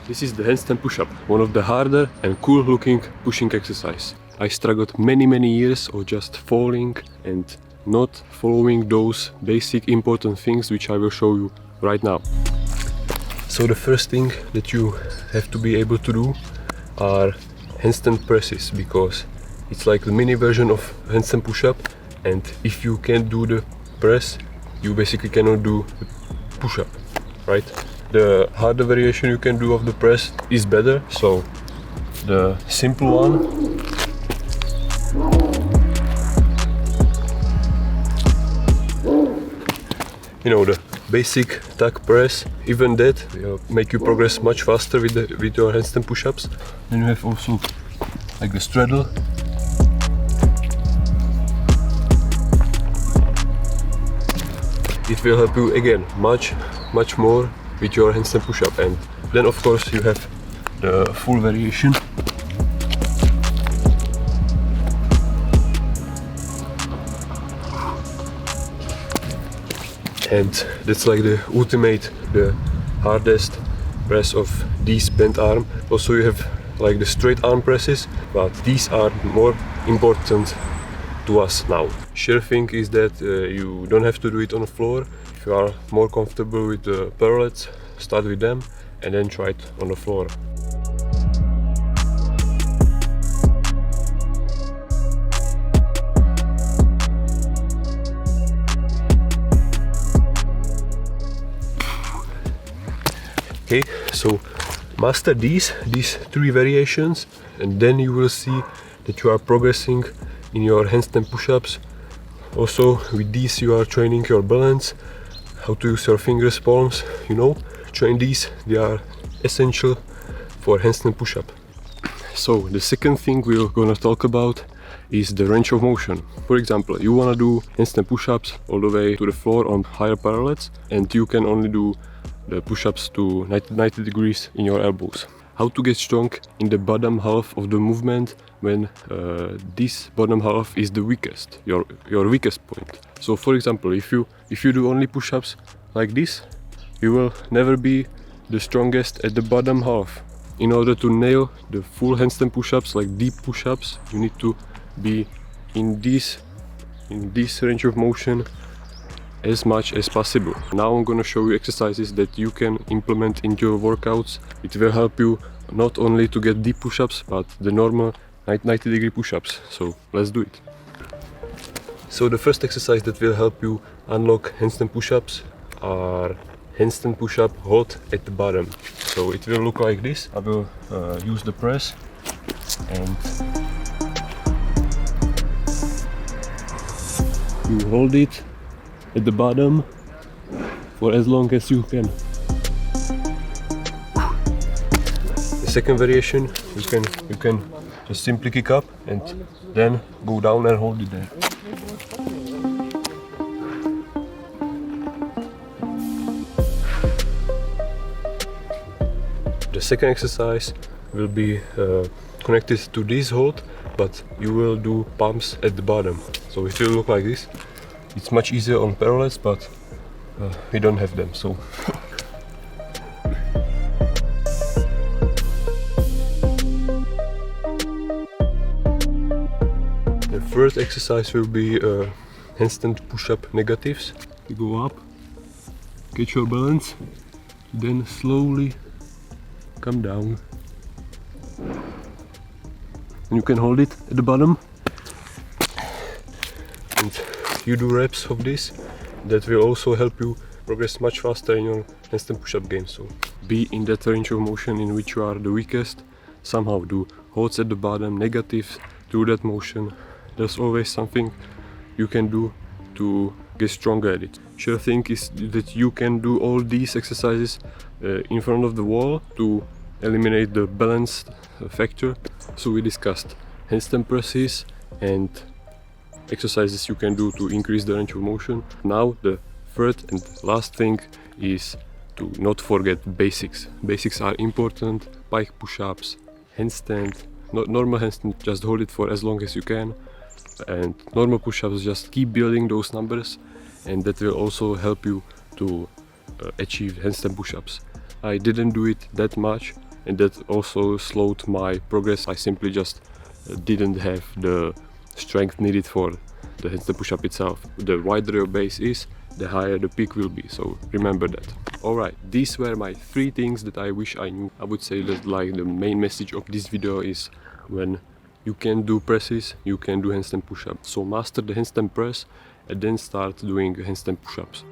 This is the handstand push-up, one of the harder and cool looking pushing exercise. I struggled many years of just falling and not following those basic important things which I will show you right now. So the first thing that you have to be able to do are handstand presses, because it's like the mini version of handstand push-up, and if you can't do the press, you basically cannot do the push-up, right? The harder variation you can do of the press is better, so the simple one, you know, the basic tuck press, even that will make you progress much faster with your handstand push-ups. Then you have also like the straddle. It will help you again much more with your handstand push-up. And then of course you have the full variation. And that's like the ultimate, the hardest press of these bent arm. Also you have like the straight arm presses, but these are more important to us now. Sure thing is that you don't have to do it on the floor. If you are more comfortable with the parallettes, start with them and then try it on the floor. Okay, so master these three variations, and then you will see that you are progressing in your handstand push-ups. Also with these you are training your balance, how to use your fingers, palms, you know. Train these, they are essential for handstand push-up. So the second thing we're gonna talk about is the range of motion. For example, you wanna do handstand push-ups all the way to the floor on higher parallettes, and you can only do the push-ups to 90 degrees in your elbows. How to get strong in the bottom half of the movement when this bottom half is the weakest, your weakest point. So for example, if you do only push-ups like this, you will never be the strongest at the bottom half. In order to nail the full handstand push-ups, like deep push-ups, you need to be in this range of motion as much as possible. Now I'm gonna show you exercises that you can implement into your workouts. It will help you not only to get deep push-ups, but the normal 90 degree push-ups. So let's do it. So the first exercise that will help you unlock handstand push-ups are handstand push-up hold at the bottom. So it will look like this. I will use the press and you hold it at the bottom for as long as you can. The second variation, you can just simply kick up and then go down and hold it there. The second exercise will be connected to this hold, but you will do pumps at the bottom. So it will look like this. It's much easier on parallettes, but we don't have them, so. The first exercise will be handstand push-up negatives. You go up, get your balance, then slowly come down. And you can hold it at the bottom. And you do reps of this, that will also help you progress much faster in your handstand push-up game. So be in that range of motion in which you are the weakest. Somehow do holds at the bottom, negatives through that motion. There's always something you can do to get stronger at it. Sure thing is that you can do all these exercises in front of the wall to eliminate the balance factor. So we discussed handstand presses and exercises you can do to increase the range of motion. Now the third and last thing is to not forget basics. Basics are important. Pike push-ups, handstand, normal handstand, just hold it for as long as you can, and normal push-ups, just keep building those numbers, and that will also help you to achieve handstand push-ups. I didn't do it that much and that also slowed my progress. I simply just didn't have the strength needed for the handstand push-up itself. The wider your base is, the higher the peak will be, so remember that. Alright, these were my 3 things that I wish I knew. I would say that like the main message of this video is, when you can do presses, you can do handstand push-ups. So master the handstand press and then start doing handstand push-ups.